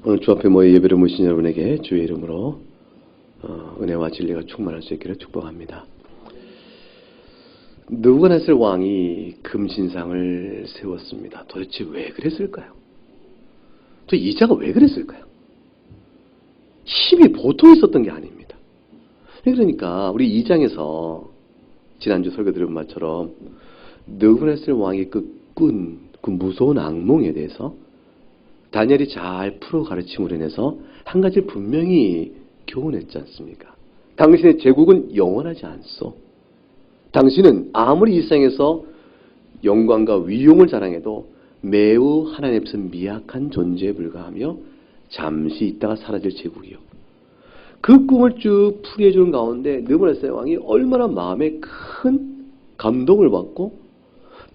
오늘 주 앞에 모여 예배를 모신 여러분에게 주의 이름으로 은혜와 진리가 충만할 수 있기를 축복합니다. 느부갓네살 왕이 금신상을 세웠습니다. 도대체 왜 그랬을까요? 또 이자가 왜 그랬을까요? 힘이 보통 있었던 게 아닙니다. 그러니까 우리 2장에서 지난주 설교 들은 말처럼 느부갓네살 왕이 그 무서운 악몽에 대해서 다니엘이 잘 풀어 가르침으로 인해서 한 가지를 분명히 교훈했지 않습니까? 당신의 제국은 영원하지 않소. 당신은 아무리 이 세상에서 영광과 위용을 자랑해도 매우 하나님 앞에서 미약한 존재에 불과하며 잠시 있다가 사라질 제국이요. 그 꿈을 쭉 풀이해 주는 가운데 느부갓네살 왕이 얼마나 마음에 큰 감동을 받고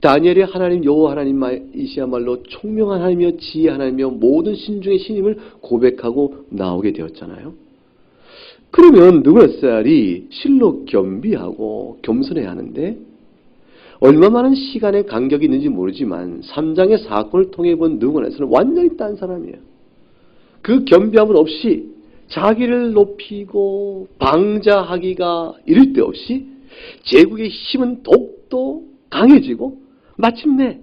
다니엘이 하나님 여호와 하나님이시야말로 총명한 하나님이며 지혜 하나님이며 모든 신 중의 신임을 고백하고 나오게 되었잖아요. 그러면 느부갓네살이 실로 겸비하고 겸손해야 하는데 얼마 많은 시간의 간격이 있는지 모르지만 3장의 사건을 통해 본 느부갓네살은 완전히 딴 사람이에요. 그 겸비함은 없이 자기를 높이고 방자하기가 이를 데 없이 제국의 힘은 더욱더 강해지고 마침내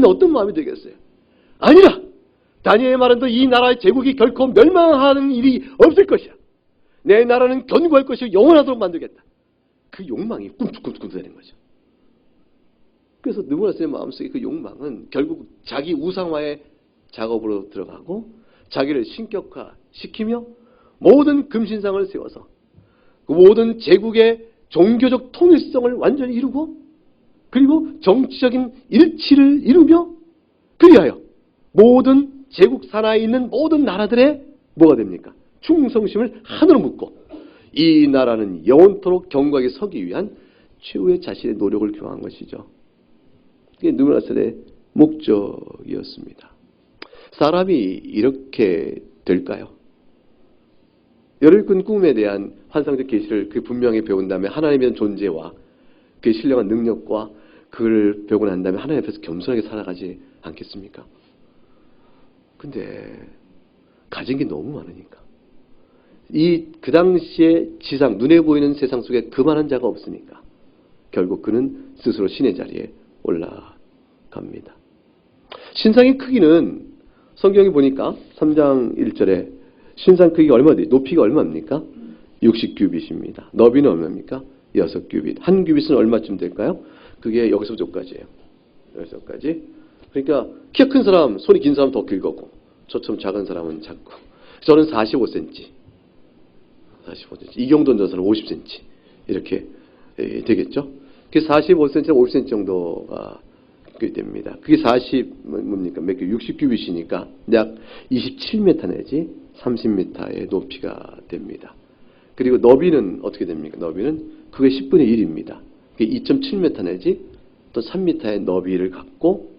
어떤 마음이 들겠어요? 아니라! 다니엘의 말은 또 이 나라의 제국이 결코 멸망하는 일이 없을 것이야. 내 나라는 견고할 것이고 영원하도록 만들겠다. 그 욕망이 꿈틀꿈틀 되는 거죠. 그래서 느부갓네살의 마음속에 그 욕망은 결국 자기 우상화의 작업으로 들어가고 자기를 신격화시키며 모든 금신상을 세워서 그 모든 제국의 종교적 통일성을 완전히 이루고 그리고 정치적인 일치를 이루며 그리하여 모든 제국 산하에 있는 모든 나라들의 뭐가 됩니까? 충성심을 하나로 묶고 이 나라는 영원토록 견고하게 서기 위한 최후의 자신의 노력을 교환한 것이죠. 그게 느부갓네살의 목적이었습니다. 사람이 이렇게 될까요? 열흘 꿈에 대한 환상적 계시를 그 분명히 배운 다음에 하나님에 대한 존재와 그 신령한 능력과 그걸 배우고 난 다음에 하나님 앞에서 겸손하게 살아가지 않겠습니까? 근데 가진 게 너무 많으니까 그 당시에 지상 눈에 보이는 세상 속에 그만한 자가 없으니까 결국 그는 스스로 신의 자리에 올라갑니다. 신상의 크기는 성경에 보니까 3장 1절에 신상 크기가 높이가 얼마입니까? 60규빗입니다. 너비는 얼마입니까? 6규빗. 한 규빗은 얼마쯤 될까요? 그게 여기서부터 여기까지예요. 여기서까지. 그러니까 키 큰 사람, 손이 긴 사람 더 길거고 저처럼 작은 사람은 작고 저는 45cm. 45cm. 이경돈 저 사람 50cm. 이렇게 되겠죠? 그게 45cm에서 50cm 정도가 됩니다. 그게 60규빗이니까 약 27m 내지 30m의 높이가 됩니다. 그리고 너비는 어떻게 됩니까? 너비는 그게 10분의 1입니다. 그게 2.7m 내지 또 3m의 너비를 갖고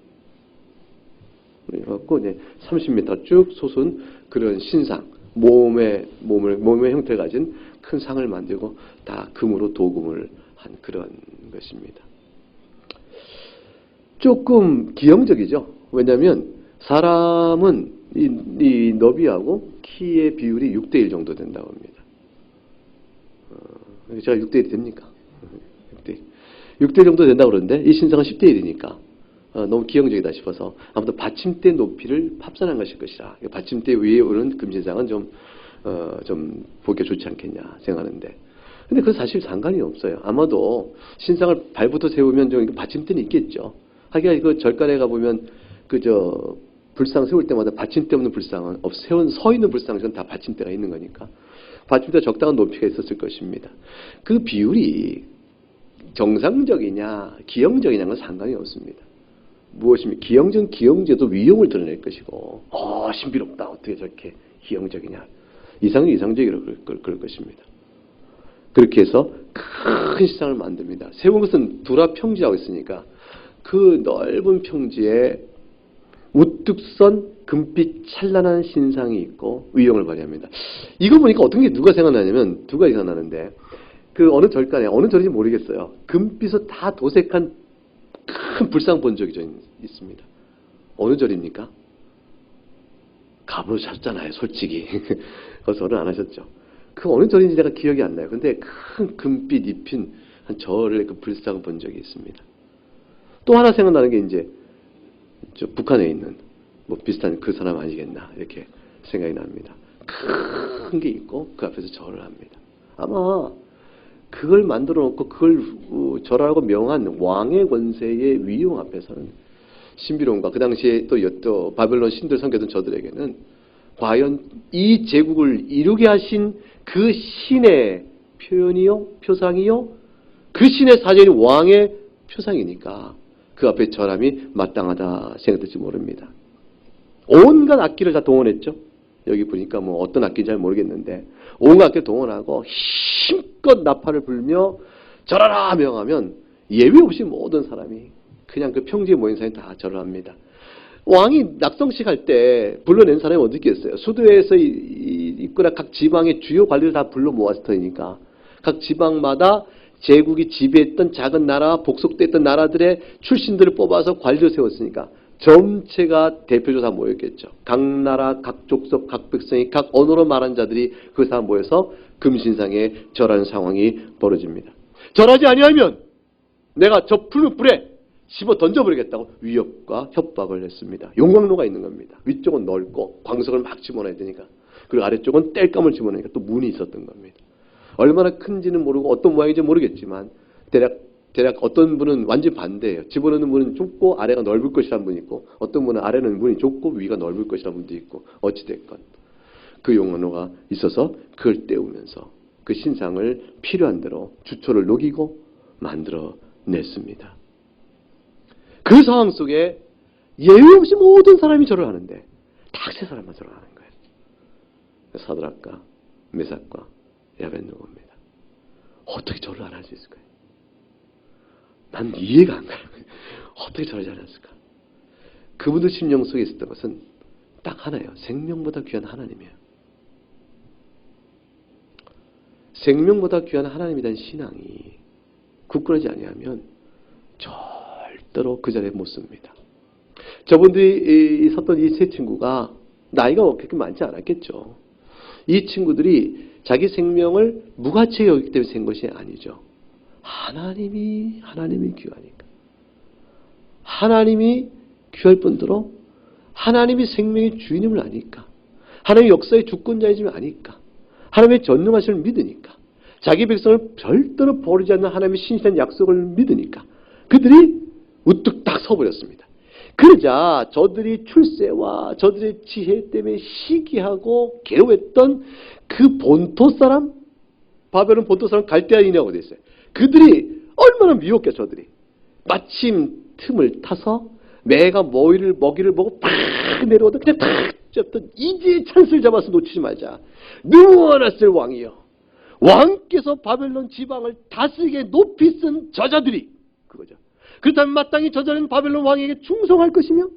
이제 30m 쭉 솟은 그런 신상, 몸의 형태를 가진 큰 상을 만들고 다 금으로 도금을 한 그런 것입니다. 조금 기형적이죠. 왜냐하면 사람은 이 너비하고 키의 비율이 6대1 정도 된다고 합니다. 제가 6대1이 됩니까? 6대1 정도 된다고 그러는데 이 신상은 10대1이니까 너무 기형적이다 싶어서 아무튼 받침대 높이를 합산한 것일 것이라 받침대 위에 오른 금신상은 좀 보기가 좋지 않겠냐 생각하는데 근데 그건 사실 상관이 없어요. 아마도 신상을 발부터 세우면 좀 받침대는 있겠죠. 하기야 그 절간에 가보면 불상 세울 때마다 받침대 없는 불상은 서 있는 불상은 다 받침대가 있는 거니까 받침대가 적당한 높이가 있었을 것입니다. 그 비율이 정상적이냐 기형적이냐는 상관이 없습니다. 무엇입니까? 기형제도 위용을 드러낼 것이고 신비롭다 어떻게 저렇게 기형적이냐 이상적이라고 그럴 것입니다. 그렇게 해서 큰 시상을 만듭니다. 세운 것은 두라 평지라고 있으니까 그 넓은 평지에 우뚝 선 금빛 찬란한 신상이 있고 위용을 발휘합니다. 이거 보니까 어떤 게 누가 생각나냐면 두 가지 생각나는데 그 어느 절간에 어느 절인지 모르겠어요. 금빛으로 다 도색한 큰 불상 본 적이 있습니다. 어느 절입니까? 갑으로 잤잖아요, 솔직히. 그래서 절을 안 하셨죠. 그 어느 절인지 제가 기억이 안 나요. 근데 큰 금빛 입힌 한 절을 그 불상을 본 적이 있습니다. 또 하나 생각나는 게 이제 저 북한에 있는 뭐 비슷한 그 사람 아니겠나 이렇게 생각이 납니다. 큰 게 있고 그 앞에서 절을 합니다. 아마 그걸 만들어 놓고 그걸 절하라고 명한 왕의 권세의 위용 앞에서는 신비로움과 그 당시에 또 바벨론 신들 섬겼던 저들에게는 과연 이 제국을 이루게 하신 그 신의 표현이요, 표상이요, 그 신의 사전이 왕의 표상이니까 그 앞에 절함이 마땅하다 생각될지 모릅니다. 온갖 악기를 다 동원했죠. 여기 보니까 뭐 어떤 악기인지 잘 모르겠는데 온갖 악기를 동원하고 힘껏 나팔을 불며 절하라 명하면 예외 없이 모든 사람이 그냥 그 평지에 모인 사람이 다 절을 합니다. 왕이 낙성식 할 때 불러낸 사람이 어디 있겠어요? 수도에서 있거나 각 지방의 주요 관리를 다 불러 모았을 테니까 각 지방마다 제국이 지배했던 작은 나라, 복속됐던 나라들의 출신들을 뽑아서 관리를 세웠으니까 전체가 대표적으로 다 모였겠죠. 각 나라, 각 족속, 각 백성이 각 언어로 말하는 자들이 그 다 모여서 금신상에 절하는 상황이 벌어집니다. 절하지 아니하면 내가 저 푸른 불에 집어 던져버리겠다고 위협과 협박을 했습니다. 용광로가 있는 겁니다. 위쪽은 넓고 광석을 막 집어넣어야 되니까. 그리고 아래쪽은 땔감을 집어넣으니까 또 문이 있었던 겁니다. 얼마나 큰지는 모르고 어떤 모양인지 모르겠지만 대략 어떤 분은 완전 반대예요. 집어넣는 문은 좁고 아래가 넓을 것이라는 분이 있고 어떤 분은 아래는 문이 좁고 위가 넓을 것이라는 분도 있고 어찌됐건 그 용광로가 있어서 그걸 떼우면서 그 신상을 필요한 대로 주초를 녹이고 만들어냈습니다. 그 상황 속에 예외 없이 모든 사람이 절을 하는데 딱 세 사람만 절을 하는 거예요. 사드락과 메삭과 아벤느고입니다. 어떻게 절을 안 할 수 있을까요? 난 이해가 안 가요. 어떻게 절을 안 했을까? 그분들 심령 속에 있었던 것은 딱 하나예요. 생명보다 귀한 하나님이에요. 생명보다 귀한 하나님에 대한 신앙이 굳건하지 아니하면 절대로 그 자리에 못 씁니다. 저분들이 섰던 이 세 친구가 나이가 그렇게 많지 않았겠죠. 이 친구들이 자기 생명을 무가치하게 여기기 때문에 센 것이 아니죠. 하나님이 귀하니까. 하나님이 귀할 뿐더러 하나님이 생명의 주인임을 아니까. 하나님의 역사의 주권자이심을 아니까. 하나님의 전능하심을 믿으니까. 자기 백성을 절대로 버리지 않는 하나님의 신실한 약속을 믿으니까. 그들이 우뚝 딱 서버렸습니다. 그러자 저들이 출세와 저들의 지혜 때문에 시기하고 괴로웠던 그 본토 사람, 바벨론 본토 사람 갈대아인이라고 되어 있어요. 그들이 얼마나 미웠겠어. 저들이 마침 틈을 타서 매가 먹이를 보고 팍 내려오다 그냥 탁 잡던 이제 찬스를 잡아서 놓치지 말자. 누구나 쓸 왕이여, 왕께서 바벨론 지방을 다스리게 높이 쓴 저자들이 그거죠. 그렇다면 마땅히 저자는 바벨론 왕에게 충성할 것이며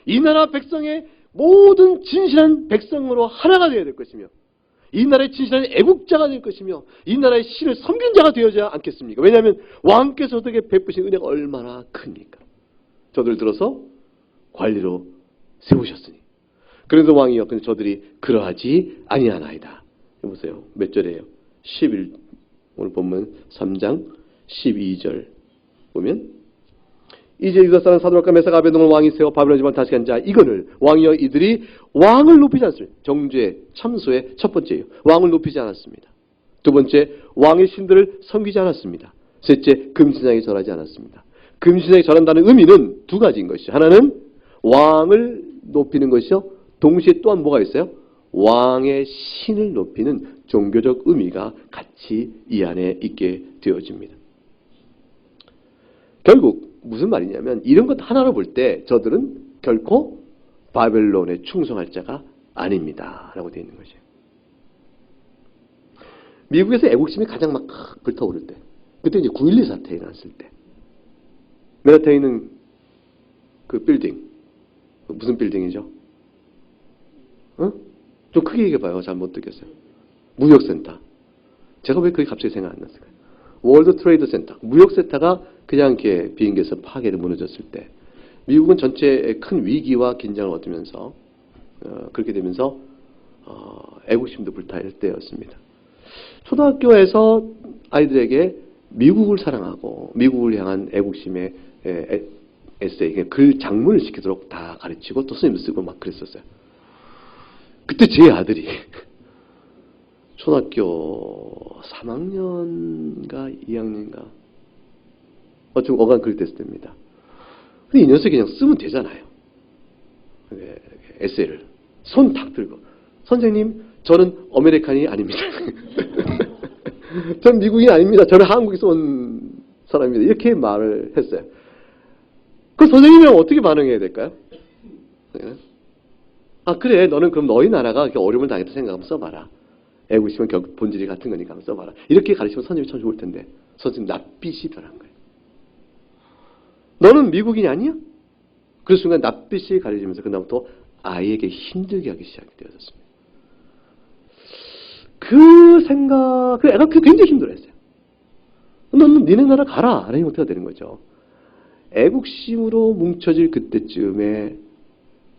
이 나라 백성의 모든 진실한 백성으로 하나가 되어야 될 것이며 이 나라의 진실한 애국자가 될 것이며 이 나라의 신을 섬긴 자가 되어야지 않겠습니까? 왜냐하면 왕께서 어떻게 베푸신 은혜가 얼마나 큽니까? 저들 들어서 관리로 세우셨으니. 그래서 왕이여, 근데 저들이 그러하지 아니하나이다. 보세요. 몇 절이에요? 11, 오늘 본문 3장 12절 보면 이제 유다 사람 사드락과 메삭 아벤느고를 왕이 세워 바벨론 지방을 다스리게 한 자 이거를 왕이여 이들이 왕을 높이지 않습니다. 정죄 참소의 첫 번째예요. 왕을 높이지 않았습니다. 두 번째, 왕의 신들을 섬기지 않았습니다. 셋째, 금신상에 절하지 않았습니다. 금신상에 절한다는 의미는 두 가지인 것이죠. 하나는 왕을 높이는 것이요, 동시에 또한 뭐가 있어요? 왕의 신을 높이는 종교적 의미가 같이 이 안에 있게 되어집니다. 결국 무슨 말이냐면 이런 것 하나로 볼 때 저들은 결코 바벨론에 충성할 자가 아닙니다 라고 되어 있는 것이에요. 미국에서 애국심이 가장 막 불타오를 때, 그때 이제 9.12 사태가 일어났을 때, 맨하탄에 있는 그 빌딩, 무슨 빌딩이죠? 좀 크게 얘기해봐요. 잘 못 듣겠어요. 무역센터. 제가 왜 그게 갑자기 생각 안 났을까요? 월드 트레이드 센터. 무역센터가 그냥 이렇게 비행기에서 파괴를 무너졌을 때 미국은 전체의 큰 위기와 긴장을 얻으면서 그렇게 되면서 애국심도 불타일 때였습니다. 초등학교에서 아이들에게 미국을 사랑하고 미국을 향한 애국심의 에세이, 글 장문을 시키도록 다 가르치고 또 선생님도 쓰고 막 그랬었어요. 그때 제 아들이 초등학교 3학년인가 2학년인가 좀 어간 그럴 때 했을 때입니다. 근데 이 녀석이 그냥 쓰면 되잖아요. 에세이를 손 탁 들고 선생님 저는 아메리칸이 아닙니다. 저는 미국인이 아닙니다. 저는 한국에서 온 사람입니다. 이렇게 말을 했어요. 그 선생님이랑 어떻게 반응해야 될까요? 아 그래 너는 그럼 너희 나라가 이렇게 어려움을 당했다 생각하면 써봐라. 애국심은 결국 본질이 같은 거니까 한번 써봐라. 이렇게 가르치면 선생님이 참 좋을 텐데 선생님 낯빛이 변한 거예요. 너는 미국인이 아니야? 그 순간 낯빛이 가려지면서 그다음부터 아이에게 힘들게 하기 시작되었습니다. 그 생각, 그 애가 굉장히 힘들어했어요. 너는 니네 나라 가라. 라는 형태가 되는 거죠. 애국심으로 뭉쳐질 그때쯤에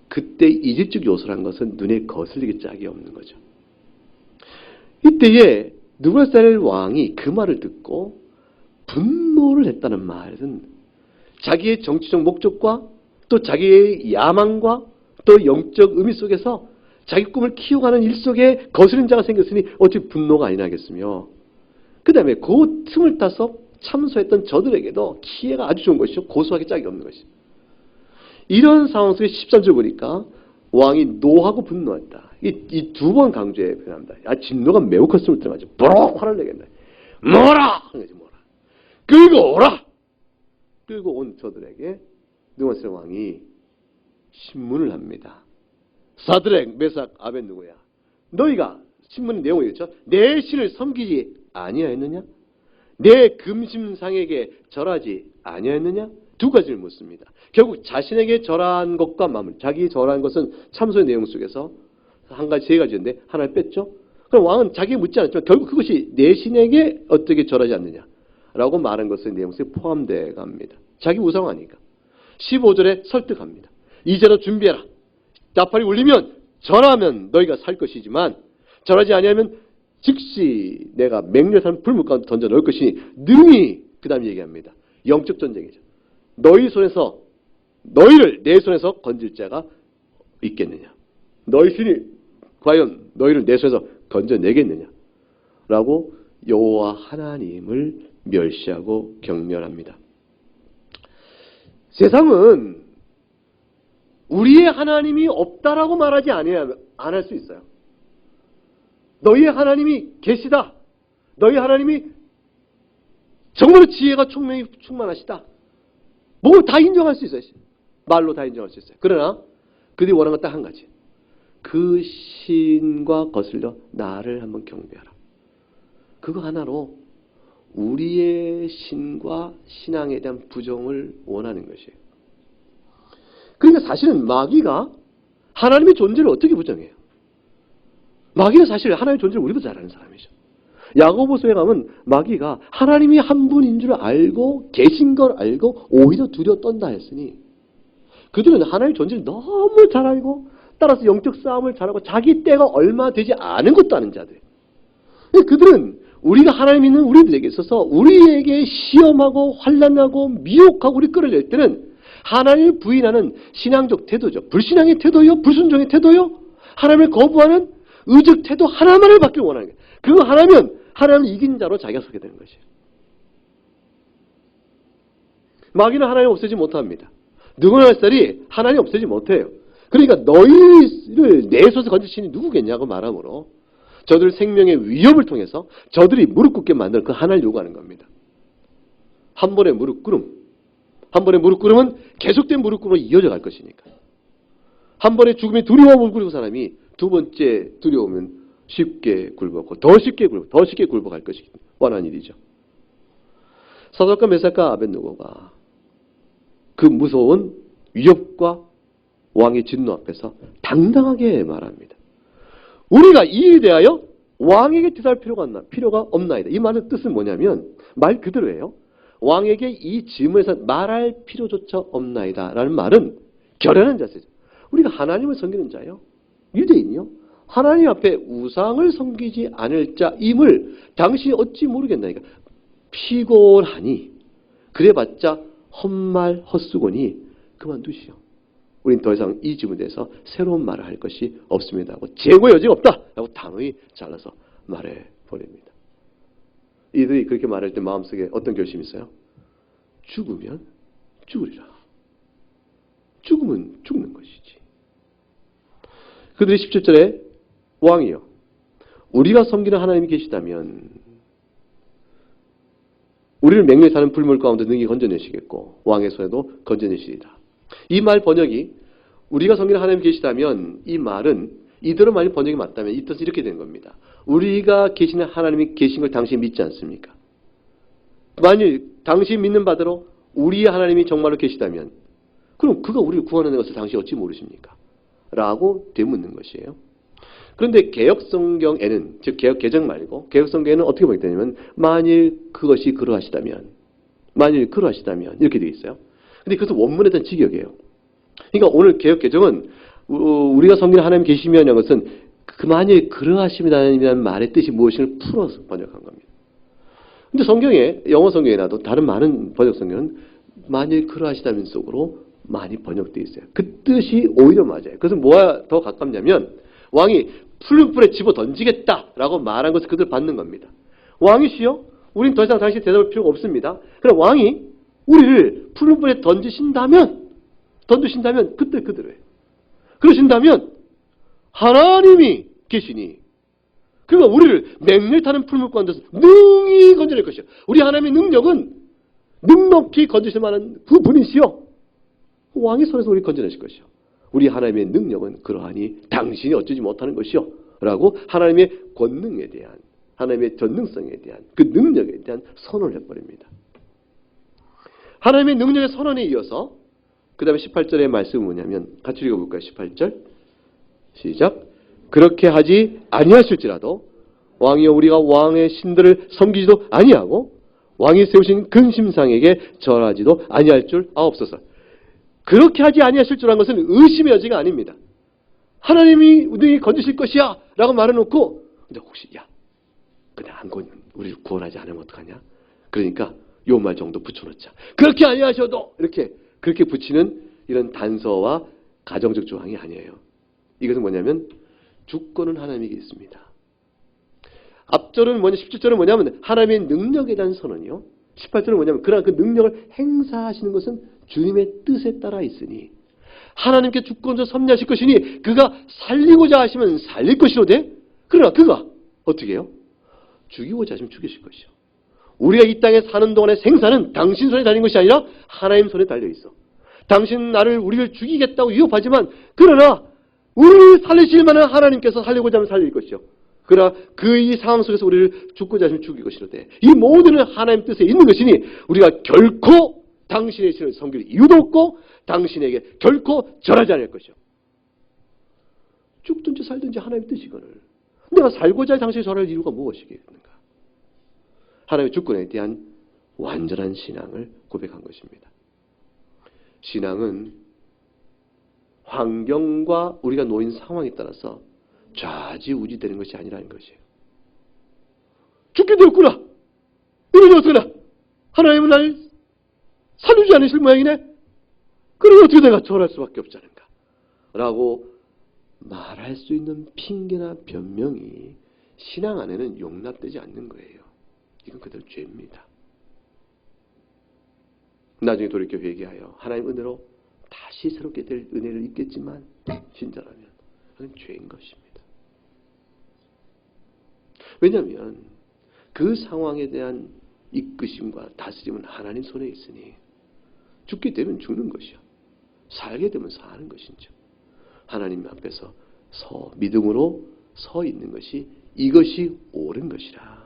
그때 이질적 요소란 것은 눈에 거슬리기 짝이 없는 거죠. 이때에 느부갓네살 왕이 그 말을 듣고 분노를 했다는 말은 자기의 정치적 목적과 또 자기의 야망과 또 영적 의미 속에서 자기 꿈을 키워가는 일 속에 거스른 자가 생겼으니 어찌 분노가 아니나겠으며 그 다음에 그 틈을 타서 참소했던 저들에게도 기회가 아주 좋은 것이죠. 고소하기 짝이 없는 것이죠. 이런 상황 속에 13절 보니까 왕이 노하고 분노했다. 이 두 번 강조해 표현합니다. 진노가 매우 컸음을 드러나죠. 버럭 화를 내겠네. 뭐라! 하는 거지 뭐라. 끌고 오라! 끌고 온 저들에게 느부갓네살 왕이 신문을 합니다. 사드렉, 메삭, 아벳느고야. 너희가 신문 내용이 있죠. 내 신을 섬기지 아니하였느냐? 내 금심상에게 절하지 아니하였느냐? 두 가지를 묻습니다. 결국 자신에게 절한 것과 마무리. 자기 절한 것은 참소의 내용 속에서 한 가지, 세 가지인데 하나를 뺐죠. 그럼 왕은 자기에게 묻지 않았지만 결국 그것이 내 신에게 어떻게 절하지 않느냐? 라고 말한 것의 내용 속에 포함되어 갑니다. 자기 우상하니까. 15절에 설득합니다. 이제로 준비해라. 나팔이 울리면 절하면 너희가 살 것이지만 절하지 아니하면 즉시 내가 맹렬한 불물 가운데 던져 넣을 것이니 능히 그 다음 얘기합니다. 영적 전쟁이죠. 너희 손에서 너희를 내 손에서 건질 자가 있겠느냐. 너희 신이 과연 너희를 내 손에서 건져내겠느냐 라고 여호와 하나님을 멸시하고 경멸합니다. 세상은 우리의 하나님이 없다라고 말하지 안 할 수 있어요. 너희의 하나님이 계시다. 너희 하나님이 정말로 지혜가 충만하시다. 뭐 다 인정할 수 있어요. 말로 다 인정할 수 있어요. 그러나 그들이 원하는 건 딱 한 가지. 그 신과 거슬려 나를 한번 경배하라. 그거 하나로 우리의 신과 신앙에 대한 부정을 원하는 것이에요. 그러니까 사실은 마귀가 하나님의 존재를 어떻게 부정해요? 마귀는 사실 하나님의 존재를 우리보다 잘 아는 사람이죠. 야고보서에 가면 마귀가 하나님이 한 분인 줄 알고 계신 걸 알고 오히려 두려워 떤다 했으니 그들은 하나님의 존재를 너무 잘 알고 따라서 영적 싸움을 잘하고 자기 때가 얼마 되지 않은 것도 아는 자들. 그들은 우리가 하나님 있는 우리들에게 있어서 우리에게 시험하고 환난하고 미혹하고 우리 끌어낼 때는 하나님을 부인하는 신앙적 태도죠. 불신앙의 태도요? 불순종의 태도요? 하나님을 거부하는 의적 태도 하나만을 받길 원하는 거예요. 그거 하나면 하나님을 이긴 자로 자기가 서게 되는 것이에요. 마귀는 하나님 없애지 못합니다. 느부갓네살이 하나님 없애지 못해요. 그러니까 너희를 내 손에서 건질 신이 누구겠냐고 말하므로 저들 생명의 위협을 통해서 저들이 무릎 꿇게 만드는 그 하나를 요구하는 겁니다. 한 번의 무릎 꿇음. 한 번의 무릎 꿇음은 계속된 무릎 꿇음으로 이어져 갈 것이니까. 한 번의 죽음에 두려워 무릎 꿇은 사람이 두 번째 두려우면 쉽게 굴복하고 더 쉽게 굴복할 것이 뻔한 일이죠. 사드락과 메삭과 아벳느고가 그 무서운 위협과 왕의 진노 앞에서 당당하게 말합니다. 우리가 이 일에 대하여 왕에게 대답할 필요가 없나이다. 이 말의 뜻은 뭐냐면 말 그대로예요. 왕에게 이 질문에서 말할 필요조차 없나이다 라는 말은 결연한 자세죠. 우리가 하나님을 섬기는 자예요. 유대인이요? 하나님 앞에 우상을 섬기지 않을 자임을 당신이 어찌 모르겠나이까. 피곤하니 그래봤자 헛말 헛수고니 그만두시오. 우린 더 이상 이 질문에 대해서 새로운 말을 할 것이 없습니다 하고 재고의 여지가 없다 라고 단호히 잘라서 말해버립니다. 이들이 그렇게 말할 때 마음속에 어떤 결심이 있어요? 죽으면 죽으리라. 죽으면 죽는 것이지. 그들이 17절에 왕이요 우리가 섬기는 하나님이 계시다면 우리를 맹렬히 사는 불물 가운데 능히 건져내시겠고 왕의 손에도 건져내시리다. 이 말 번역이 우리가 섬기는 하나님이 계시다면 이 말은 이대로 만약 번역이 맞다면 이 뜻은 이렇게 되는 겁니다. 우리가 계시는 하나님이 계신 걸 당신이 믿지 않습니까? 만일 당신이 믿는 바대로 우리의 하나님이 정말로 계시다면 그럼 그가 우리를 구원하는 것을 당신이 어찌 모르십니까? 라고 되묻는 것이에요. 그런데 개혁성경에는 즉 개혁개정 말고 개혁성경에는 어떻게 보겠다냐면 만일 그것이 그러하시다면 이렇게 되어 있어요. 근데 그것은 원문에 대한 직역이에요. 그러니까 오늘 개혁개정은 우리가 섬기는 하나님 계시면이라는 것은 그 만일 그러하심이라는 말의 뜻이 무엇인가를 풀어서 번역한 겁니다. 근데 성경에 영어 성경에나도 다른 많은 번역 성경은 만일 그러하시다면 속으로 많이 번역되어 있어요. 그 뜻이 오히려 맞아요. 그것은 뭐가 더 가깝냐면 왕이 푸른 불에 집어 던지겠다라고 말한 것을 그들 받는 겁니다. 왕이시여 우린 더 이상 당신 대답할 필요가 없습니다. 그럼 왕이 우리를 푸른 불에 던지신다면 그때 그대로예요. 그러신다면 하나님이 계시니 그가 우리를 맹렬히 타는 풀물 가운데서 능히 건져낼 것이요. 우리 하나님의 능력은 넉넉히 건지실 만한 그 분이시여. 왕의 손에서 우리 건져내실 것이요. 우리 하나님의 능력은 그러하니 당신이 어쩌지 못하는 것이요. 라고 하나님의 권능에 대한 하나님의 전능성에 대한 그 능력에 대한 선언을 해버립니다. 하나님의 능력의 선언에 이어서 그 다음에 18절의 말씀은 뭐냐면 같이 읽어볼까요? 18절 시작. 그렇게 하지 아니하실지라도 왕이여 우리가 왕의 신들을 섬기지도 아니하고 왕이 세우신 근심상에게 절하지도 아니할 줄 아옵소서. 그렇게 하지 아니하실 줄 한 것은 의심의 여지가 아닙니다. 하나님이 우리를 건지실 것이야 라고 말해놓고 근데 혹시 근데 우리를 구원하지 않으면 어떡하냐? 그러니까 요 말 정도 붙여놓자. 그렇게 아니하셔도 그렇게 붙이는 이런 단서와 가정적 조항이 아니에요. 이것은 뭐냐면 주권은 하나님에게 있습니다. 앞절은 17절은 뭐냐면 하나님의 능력에 대한 선언이요. 18절은 뭐냐면 그러나 그 능력을 행사하시는 것은 주님의 뜻에 따라 있으니 하나님께 주권자 섭리하실 것이니 그가 살리고자 하시면 살릴 것이로되 그러나 그가 어떻게 해요? 죽이고자 하시면 죽이실 것이요. 우리가 이 땅에 사는 동안의 생사는 당신 손에 달린 것이 아니라 하나님 손에 달려있어. 당신 우리를 죽이겠다고 위협하지만 그러나 우리를 살리실 만한 하나님께서 살리고자 하면 살릴 것이요. 그러나 그 이 상황 속에서 우리를 죽고자 하시면 죽일 것이로되 이 모든 하나님 뜻에 있는 것이니 우리가 결코 당신의 신을 섬길 이유도 없고 당신에게 결코 절하지 않을 것이요. 죽든지 살든지 하나님의 뜻이거늘 내가 살고자 할 당신에 절할 이유가 무엇이겠는가? 하나님의 주권에 대한 완전한 신앙을 고백한 것입니다. 신앙은 환경과 우리가 놓인 상황에 따라서 좌지우지되는 것이 아니라는 것이에요. 죽게 되었구나. 이러니 어떡하나. 하나님은 나를 살리지 않으실 모양이네. 그러니 어떻게 내가 절할 수밖에 없지 않은가. 라고 말할 수 있는 핑계나 변명이 신앙 안에는 용납되지 않는 거예요. 이건 그대로 죄입니다. 나중에 돌이켜 회개하여 하나님 은혜로 다시 새롭게 될 은혜를 입겠지만 신자라면 그건 죄인 것입니다. 왜냐하면 그 상황에 대한 이끄심과 다스림은 하나님 손에 있으니 죽게 되면 죽는 것이요. 살게 되면 사는 것이죠. 하나님 앞에서 믿음으로 서 있는 것이 이것이 옳은 것이라.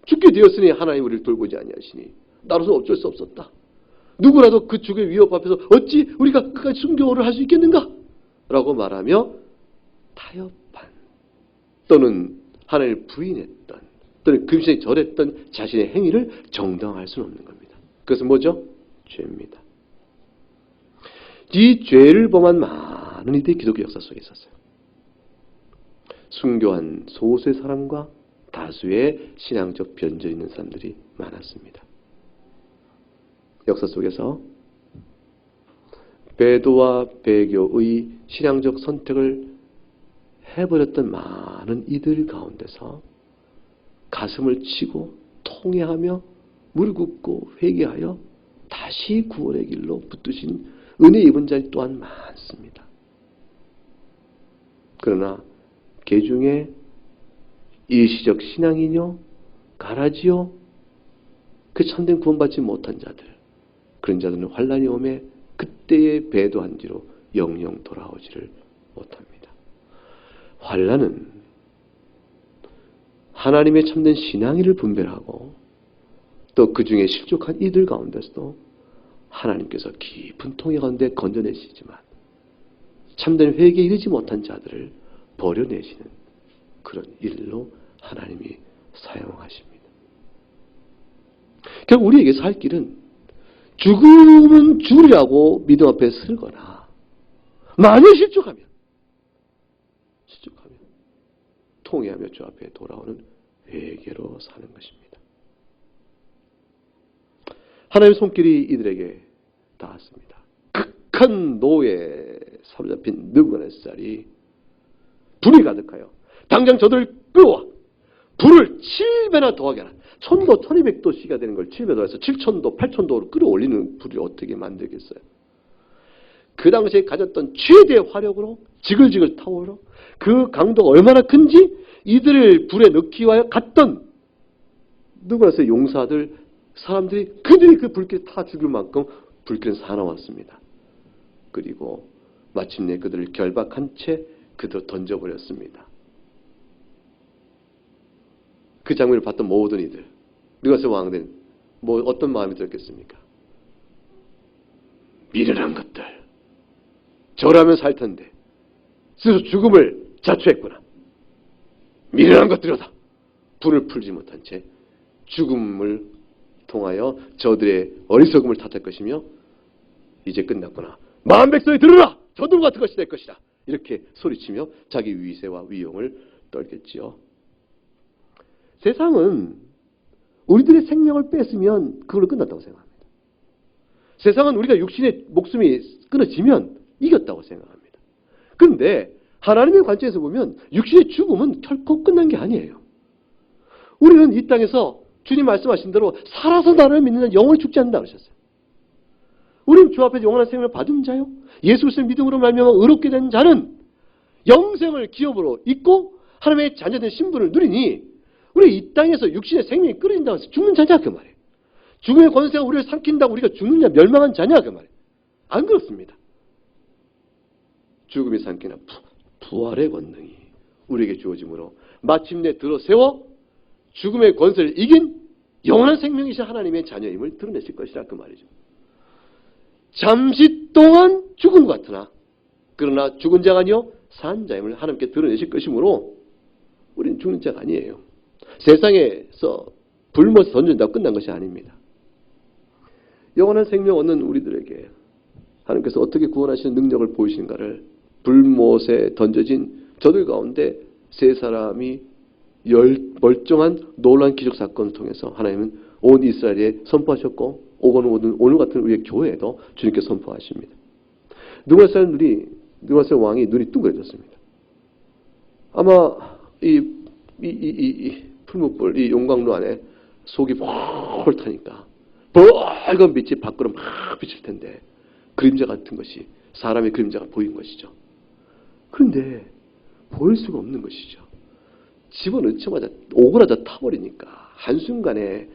죽게 되었으니 하나님 우리를 돌보지 아니하시니 나로서 어쩔 수 없었다. 누구라도 그 죽의 위협 앞에서 어찌 우리가 그까지 순교를 할 수 있겠는가? 라고 말하며 타협한 또는 하나님을 부인했던 또는 금신에 절했던 자신의 행위를 정당화할 수는 없는 겁니다. 그것은 뭐죠? 죄입니다. 이 죄를 범한 많은 많은 이들의 기독교 역사 속에 있었어요. 순교한 소수의 사람과 다수의 신앙적 변절이 있는 사람들이 많았습니다. 역사 속에서 배도와 배교의 신앙적 선택을 해버렸던 많은 이들 가운데서 가슴을 치고 통회하며 무릎 꿇고 회개하여 다시 구원의 길로 붙드신 은혜 입은 자들 또한 많습니다. 그러나 그 중에 일시적 신앙이뇨 가라지요 그 참된 구원받지 못한 자들, 그런 자들은 환난이 오매 그때에 배도한 뒤로 영영 돌아오지를 못합니다. 환난은 하나님의 참된 신앙인을 분별하고 또 그 중에 실족한 이들 가운데서도 하나님께서 깊은 통해 가운데 건져내시지만 참된 회개에 이르지 못한 자들을 버려내시는 그런 일로 하나님이 사용하십니다. 결국 우리에게 살 길은 죽음은 죽으리라고 믿음 앞에 서거나 만일 실족하면 통회하며 주 앞에 돌아오는 회개로 사는 것입니다. 하나님의 손길이 이들에게 닿았습니다. 극한 노예에 사로잡힌 느부갓네살이 불이 가득하여 당장 저들을 끌어와 불을 7배나 더하게 하라. 1000도, 1200도씨가 되는 걸 7배 더해서 7000도, 8000도로 끌어올리는 불을 어떻게 만들겠어요? 그 당시에 가졌던 최대의 화력으로 지글지글 타오르 그 강도가 얼마나 큰지 이들을 불에 넣기 위하여 갔던 느부갓네살 용사들 사람들이 그들이 그 불길에 타 죽을 만큼 불길은 사나웠습니다. 그리고 마침내 그들을 결박한 채 그들을 던져버렸습니다. 그 장면을 봤던 모든 이들, 느부갓네살 왕은 어떤 마음이 들었겠습니까? 미련한 것들, 저라면 살 텐데 스스로 죽음을 자초했구나. 미련한 것들이다. 불을 풀지 못한 채 죽음을 통하여 저들의 어리석음을 탓할 것이며 이제 끝났구나. 만한 백성이 들으라! 저들 같은 것이 될 것이다. 이렇게 소리치며 자기 위세와 위용을 떨겠지요. 세상은 우리들의 생명을 뺐으면 그걸로 끝났다고 생각합니다. 세상은 우리가 육신의 목숨이 끊어지면 이겼다고 생각합니다. 그런데 하나님의 관점에서 보면 육신의 죽음은 결코 끝난 게 아니에요. 우리는 이 땅에서 주님 말씀하신 대로 살아서 나를 믿는 자는 영원히 죽지 않는다 그러셨어요. 우리는 주 앞에서 영원한 생명을 받은 자요. 예수 그리스도의 믿음으로 말미암아 의롭게 된 자는 영생을 기업으로 잊고 하나님의 자녀된 신분을 누리니 우리 이 땅에서 육신의 생명이 끊어진다고 해서 죽는 자냐 그 말이에요. 죽음의 권세가 우리를 삼킨다고 우리가 죽느냐 멸망한 자냐 그 말이에요. 안 그렇습니다. 죽음이 삼키나 부활의 권능이 우리에게 주어지므로 마침내 들어세워 죽음의 권세를 이긴 영원한 생명이신 하나님의 자녀임을 드러내실 것이라 그 말이죠. 잠시 동안 죽은 것 같으나 그러나 죽은 자가 아니요 산 자임을 하나님께 드러내실 것이므로 우리는 죽는 자가 아니에요. 세상에서 불못에 던진다고 끝난 것이 아닙니다. 영원한 생명 얻는 우리들에게 하나님께서 어떻게 구원하시는 능력을 보이시는가를 불못에 던져진 저들 가운데 세 사람이 멀쩡한 놀라운 기적 사건을 통해서 하나님은 온 이스라엘에 선포하셨고 오늘 같은 우리의 교회에도 주님께 선포하십니다. 느부갓네살 왕이 눈이 둥그레졌습니다. 아마 이 풀무불, 이 용광로 안에 속이 폴 타니까 빨간 빛이 밖으로 막 비칠 텐데 그림자 같은 것이 사람의 그림자가 보인 것이죠. 그런데 보일 수가 없는 것이죠. 집어넣자마자 오그라져 타버리니까 한순간에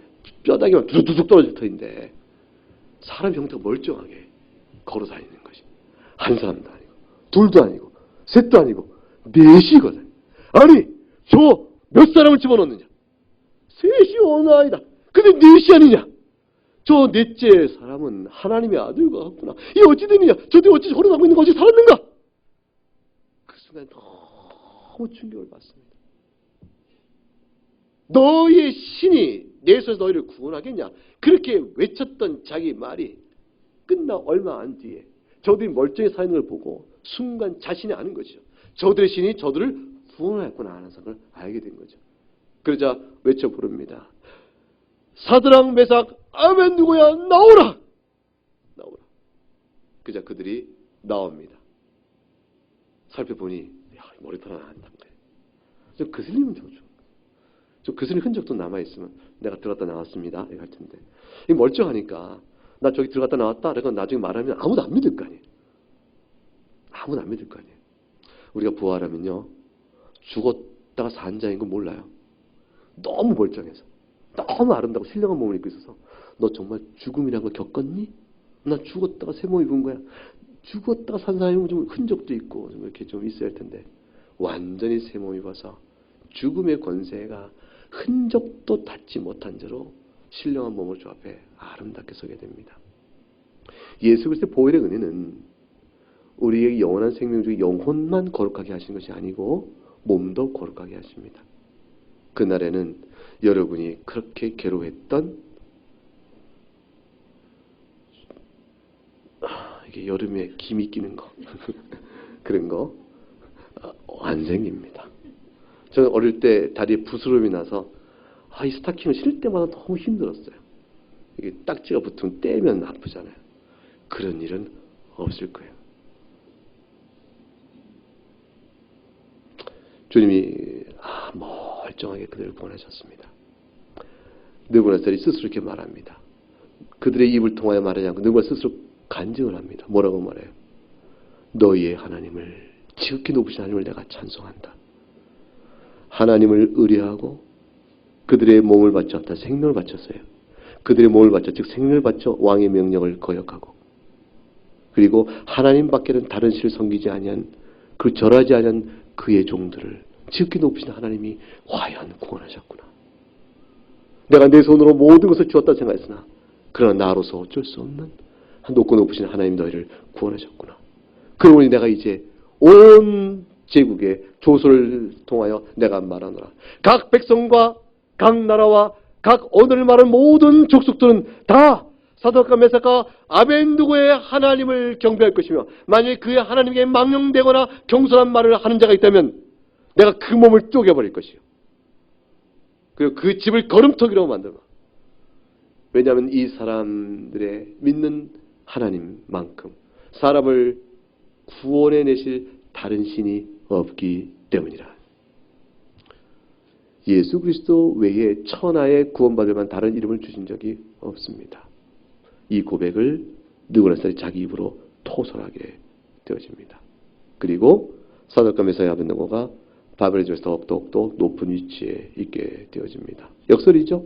뼈다귀가 두둑 떨어질 터인데 사람 형태가 멀쩡하게 걸어다니는 것이 한 사람도 아니고 둘도 아니고 셋도 아니고 넷이거든. 아니 저 몇 사람을 집어넣느냐? 셋이 어느 아이다. 근데 넷이 아니냐? 저 넷째 사람은 하나님의 아들과 같구나. 이 어찌 되느냐? 저들이 어찌 걸어가고 있는 것이 살았는가? 그 순간 너무 충격을 받습니다. 너희의 신이 내 손에서 너희를 구원하겠냐? 그렇게 외쳤던 자기 말이 끝나 얼마 안 뒤에 저들이 멀쩡히 서 있는 걸 보고 순간 자신이 아는 거죠. 저들의 신이 저들을 구원하였구나 하는 것을 알게 된 거죠. 그러자 외쳐 부릅니다. 사드락 메삭 아벤누고야 나오라. 나오라. 그자 그들이 나옵니다. 살펴보니 머리털 하나 안 남은 거예요. 좀 그슬리면 좋죠. 좀 그슬린 흔적도 남아있으면 내가 들어갔다 나왔습니다 이렇게 할 텐데 이 멀쩡하니까 나 저기 들어갔다 나왔다 그러니까 나중에 말하면 아무도 안 믿을 거 아니에요. 아무도 안 믿을 거 아니에요. 우리가 부활하면요 죽었다가 산 자인 거 몰라요. 너무 멀쩡해서 너무 아름다고 신령한 몸을 입고 있어서 너 정말 죽음이라는 걸 겪었니? 나 죽었다가 새 몸 입은 거야. 죽었다가 산 사람은 좀 흔적도 있고 좀 이렇게 좀 있어야 할 텐데 완전히 새 몸 입어서 죽음의 권세가 흔적도 닿지 못한 채로 신령한 몸을 주 앞에 아름답게 서게 됩니다. 예수 그리스도의 보혈의 은혜는 우리의 영원한 생명 중에 영혼만 거룩하게 하시는 것이 아니고 몸도 거룩하게 하십니다. 그날에는 여러분이 그렇게 괴로워했던 이게 여름에 김이 끼는 거 그런 거 안 생깁니다. 저는 어릴 때 다리에 부스럼이 나서 이 스타킹을 신을 때마다 너무 힘들었어요. 이게 딱지가 붙으면 떼면 아프잖아요. 그런 일은 없을 거예요. 주님이 멀쩡하게 그들을 구원하셨습니다. 느부갓네살이 스스로 이렇게 말합니다. 그들의 입을 통하여 말하지 않고 느부갓네살 스스로 간증을 합니다. 뭐라고 말해요? 너희의 하나님을 지극히 높으신 하나님을 내가 찬송한다. 하나님을 의뢰하고 그들의 몸을 바쳤다. 생명을 바쳤어요. 그들의 몸을 바쳐 즉 생명을 바쳐 왕의 명령을 거역하고 그리고 하나님 밖에는 다른 신을 섬기지 아니한 그 절하지 아니한 그의 종들을 지극히 높으신 하나님이 과연 구원하셨구나. 내가 내 손으로 모든 것을 주었다 생각했으나 그러나 나로서 어쩔 수 없는 높고 높으신 하나님 너희를 구원하셨구나. 그러니 내가 이제 온 제국의 조소를 통하여 내가 말하노라. 각 백성과 각 나라와 각 언어를 말하는 모든 족속들은 다 사드락과 메삭과 아벤누고의 하나님을 경배할 것이며 만약에 그의 하나님께 망령되거나 경솔한 말을 하는 자가 있다면 내가 그 몸을 쪼개버릴 것이요. 그리고 그 집을 거름터기로 만들어. 왜냐하면 이 사람들의 믿는 하나님만큼 사람을 구원해내실 다른 신이 없기 때문이라. 예수 그리스도 외에 천하에 구원받을 만한 다른 이름을 주신 적이 없습니다. 이 고백을 느부갓네살이 자기 입으로 토설하게 되어집니다. 그리고 사드락과 메삭과 아벤누고가 바벨의 집에서 더욱더 높은 위치에 있게 되어집니다. 역설이죠.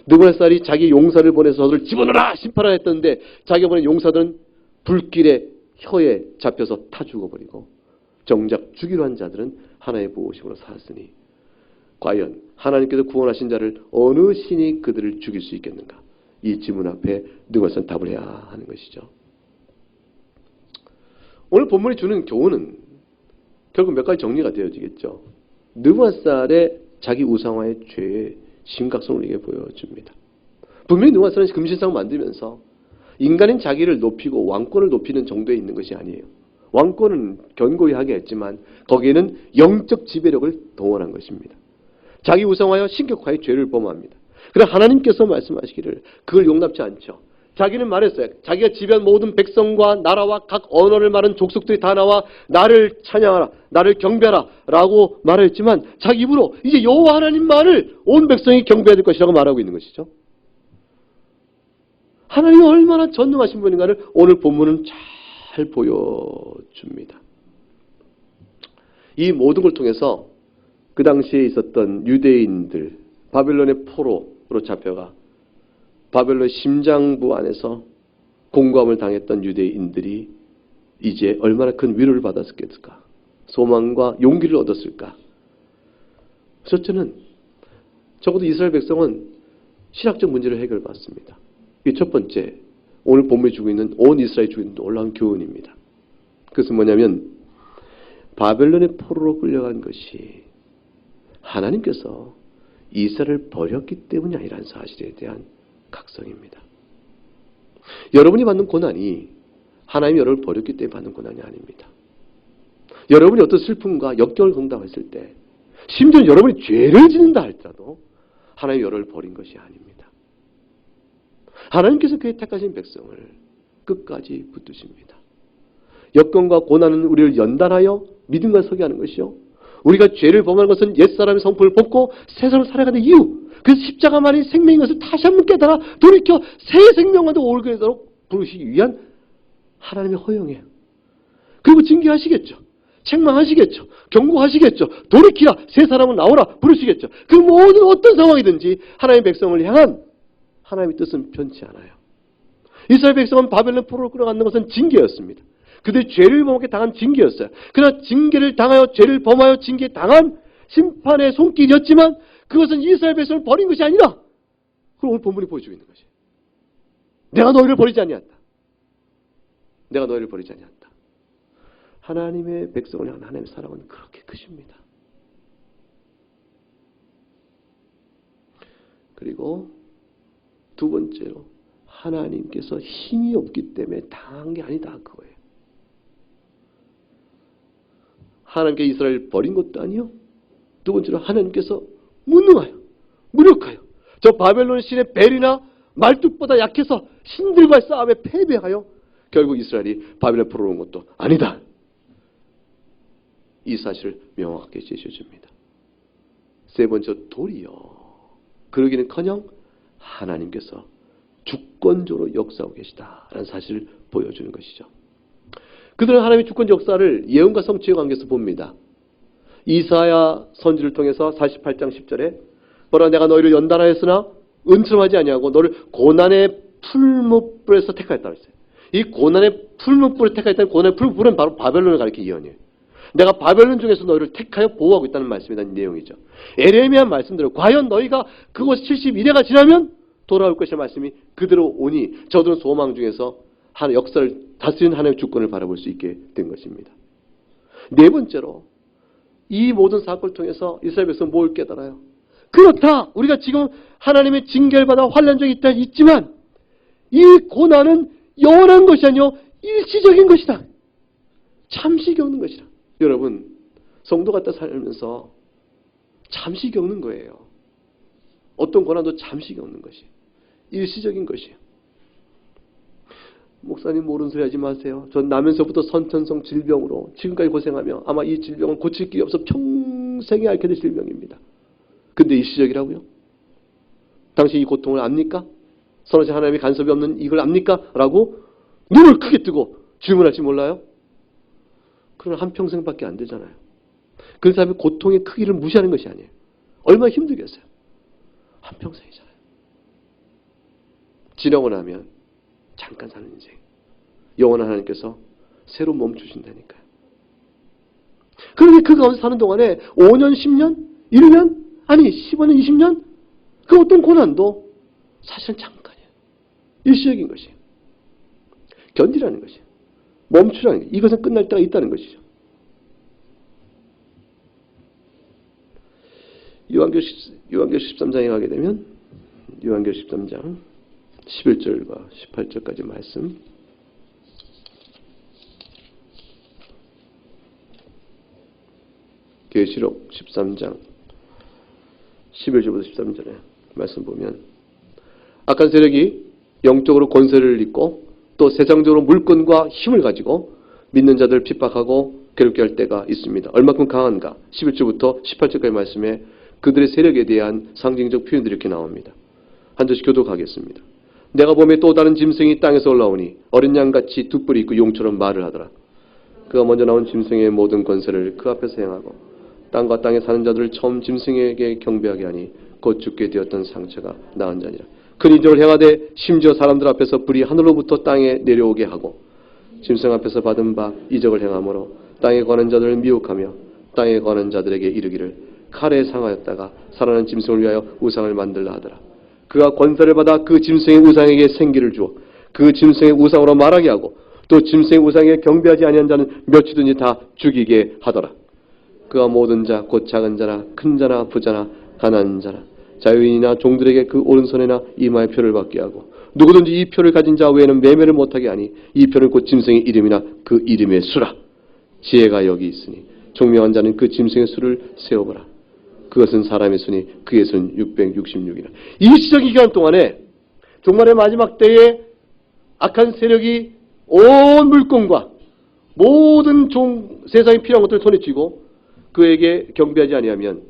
느부갓네살이 자기 용사를 보내서 저들을 집어넣어라 심판하라 했던데 자기가 보낸 용사들은 불길에 혀에 잡혀서 타 죽어버리고 정작 죽이려 한 자들은 하나님의 보호심으로 살았으니 과연 하나님께서 구원하신 자를 어느 신이 그들을 죽일 수 있겠는가? 이 질문 앞에 느부갓네살은 답을 해야 하는 것이죠. 오늘 본문이 주는 교훈은 결국 몇 가지 정리가 되어지겠죠. 느부갓네살의 자기 우상화의 죄의 심각성을 우리에게 보여줍니다. 분명히 느부갓네살은 금신상을 만들면서 인간인 자기를 높이고 왕권을 높이는 정도에 있는 것이 아니에요. 왕권은 견고히 하게 했지만 거기에는 영적 지배력을 동원한 것입니다. 자기 우상화여 신격화의 죄를 범합니다. 그러나 하나님께서 말씀하시기를 그걸 용납지 않죠. 자기는 말했어요. 자기가 지배한 모든 백성과 나라와 각 언어를 말하는 족속들이 다 나와 나를 찬양하라, 나를 경배하라 라고 말했지만 자기 입으로 이제 여호와 하나님만을 온 백성이 경배해야 될 것이라고 말하고 있는 것이죠. 하나님이 얼마나 전능하신 분인가를 오늘 본문은 잘 보여줍니다. 이 모든 걸 통해서 그 당시에 있었던 유대인들, 바벨론의 포로로 잡혀가 바벨론 심장부 안에서 공고함을 당했던 유대인들이 이제 얼마나 큰 위로를 받았을까? 소망과 용기를 얻었을까? 첫째는 적어도 이스라엘 백성은 신학적 문제를 해결받습니다. 이게 첫 번째, 오늘 본문이 주고 있는 온 이스라엘이 주고 있는 놀라운 교훈입니다. 그것은 뭐냐면 바벨론의 포로로 끌려간 것이 하나님께서 이스라엘을 버렸기 때문이 아니라는 사실에 대한 각성입니다. 여러분이 받는 고난이 하나님이 여러분을 버렸기 때문에 받는 고난이 아닙니다. 여러분이 어떤 슬픔과 역경을 경험했을 때, 심지어 여러분이 죄를 짓는다 할지라도 하나님이 여러분을 버린 것이 아닙니다. 하나님께서 그의 택하신 백성을 끝까지 붙드십니다. 역경과 고난은 우리를 연단하여 믿음과 서게 하는 것이요, 우리가 죄를 범하는 것은 옛사람의 성품을 벗고 새 사람을 살아가는 이유, 그래서 십자가만이 생명인 것을 다시 한번 깨달아 돌이켜 새 생명과도 오르게 되도록 부르시기 위한 하나님의 허용이에요. 그리고 징계하시겠죠. 책망하시겠죠. 경고하시겠죠. 돌이키라, 새 사람은 나오라 부르시겠죠. 그 모든 어떤 상황이든지 하나님의 백성을 향한 하나님의 뜻은 변치 않아요. 이스라엘 백성은 바벨론 포로로 끌어가는 것은 징계였습니다. 그들이 죄를 범하게 당한 징계였어요. 그러나 징계를 당하여 죄를 범하여 징계 당한 심판의 손길이었지만 그것은 이스라엘 백성을 버린 것이 아니라, 그걸 오늘 본문이 보여주고 있는 것이에요. 내가 너희를 버리지 아니한다. 내가 너희를 버리지 아니한다. 하나님의 백성을 향한 하나님의 사랑은 그렇게 크십니다. 그리고 두 번째로, 하나님께서 힘이 없기 때문에 당한 게 아니다, 그거예요. 하나님께 이스라엘을 버린 것도 아니요, 두 번째로 하나님께서 무능하여, 무력하여, 저 바벨론 신의 벨이나 말뚝보다 약해서 신들과의 싸움에 패배하여 결국 이스라엘이 바벨론 포로로 온 것도 아니다. 이 사실을 명확하게 제시해줍니다. 세 번째, 도리어 그러기는커녕 하나님께서 주권적으로 역사하고 계시다라는 사실을 보여주는 것이죠. 그들은 하나님의 주권 역사를 예언과 성취의 관계에서 봅니다. 이사야 선지를 통해서 48장 10절에 보라, 내가 너희를 연단하였으나 은처하지 아니하고 너를 고난의 풀무불에서 택하였다 했어요. 이 고난의 풀무불을 택하였다는 고난의 풀무불은 바로 바벨론을 가리키는 예언이에요. 내가 바벨론 중에서 너희를 택하여 보호하고 있다는 말씀이라는 내용이죠. 에레미야 말씀대로 과연 너희가 그곳 71회가 지나면 돌아올 것이라는 말씀이 그대로 오니 저들은 소망 중에서 역사를 다스리는 하나님의 주권을 바라볼 수 있게 된 것입니다. 네 번째로, 이 모든 사건을 통해서 이스라엘 백성은 뭘 깨달아요? 그렇다, 우리가 지금 하나님의 징계를 받아 환난적이 있지만 이 고난은 영원한 것이 아니요 일시적인 것이다. 잠시 겪는 것이다. 여러분, 성도 같다 살면서 잠시 겪는 거예요. 어떤 고난도 잠시 겪는 것이 일시적인 것이에요. 목사님 모르는 소리 하지 마세요. 전 나면서부터 선천성 질병으로 지금까지 고생하며 아마 이 질병은 고칠 길이 없어 평생에 앓게 될 질병입니다. 근데 일시적이라고요? 당신 이 고통을 압니까? 선하신 하나님의 간섭이 없는 이걸 압니까? 라고 눈을 크게 뜨고 질문할지 몰라요? 그러나 한평생밖에 안 되잖아요. 그 사람의 고통의 크기를 무시하는 것이 아니에요. 얼마나 힘들겠어요. 한평생이잖아요. 지나고 나면 잠깐 사는 인생, 영원한 하나님께서 새로 멈추신다니까요. 그러니 그 가운데 사는 동안에 5년, 10년, 1년, 아니 15년, 20년, 그 어떤 고난도 사실은 잠깐이에요. 일시적인 것이에요. 견디라는 것이에요. 멈추라는 것이에요. 이것은 끝날 때가 있다는 것이죠. 요한계시록 13장에 가게 되면 요한계시록 13장 11절과 18절까지 말씀, 계시록 13장 11절부터 13절에 말씀 보면, 악한 세력이 영적으로 권세를 잇고 또 세상적으로 물건과 힘을 가지고 믿는 자들을 핍박하고 괴롭게 할 때가 있습니다. 얼마큼 강한가? 11절부터 18절까지 말씀에 그들의 세력에 대한 상징적 표현들이 이렇게 나옵니다. 한 절씩 교독하겠습니다. 내가 보매 또 다른 짐승이 땅에서 올라오니 어린 양같이 두 뿔이 있고 용처럼 말을 하더라. 그가 먼저 나온 짐승의 모든 권세를 그 앞에서 행하고 땅과 땅에 사는 자들을 처음 짐승에게 경배하게 하니 곧 죽게 되었던 상처가 나은 자니라. 큰 이적을 행하되 심지어 사람들 앞에서 불이 하늘로부터 땅에 내려오게 하고 짐승 앞에서 받은 바 이적을 행함으로 땅에 거하는 자들을 미혹하며 땅에 거하는 자들에게 이르기를 칼에 상하였다가 살아난 짐승을 위하여 우상을 만들라 하더라. 그가 권세를 받아 그 짐승의 우상에게 생기를 주어 그 짐승의 우상으로 말하게 하고 또 짐승의 우상에 경배하지 아니한 자는 몇이든지 다 죽이게 하더라. 그가 모든 자 곧 작은 자나 큰 자나 부자나 가난한 자나 자유인이나 종들에게 그 오른손에나 이마에 표를 받게 하고 누구든지 이 표를 가진 자 외에는 매매를 못하게 하니 이 표는 곧 짐승의 이름이나 그 이름의 수라. 지혜가 여기 있으니 총명한 자는 그 짐승의 수를 세어보라. 그것은 사람의 수니 그의 수는 666이라. 일시적인 기간 동안에 종말의 마지막 때에 악한 세력이 온 물권과 모든 세상에 필요한 것들을 손에 쥐고 그에게 경배하지 아니하면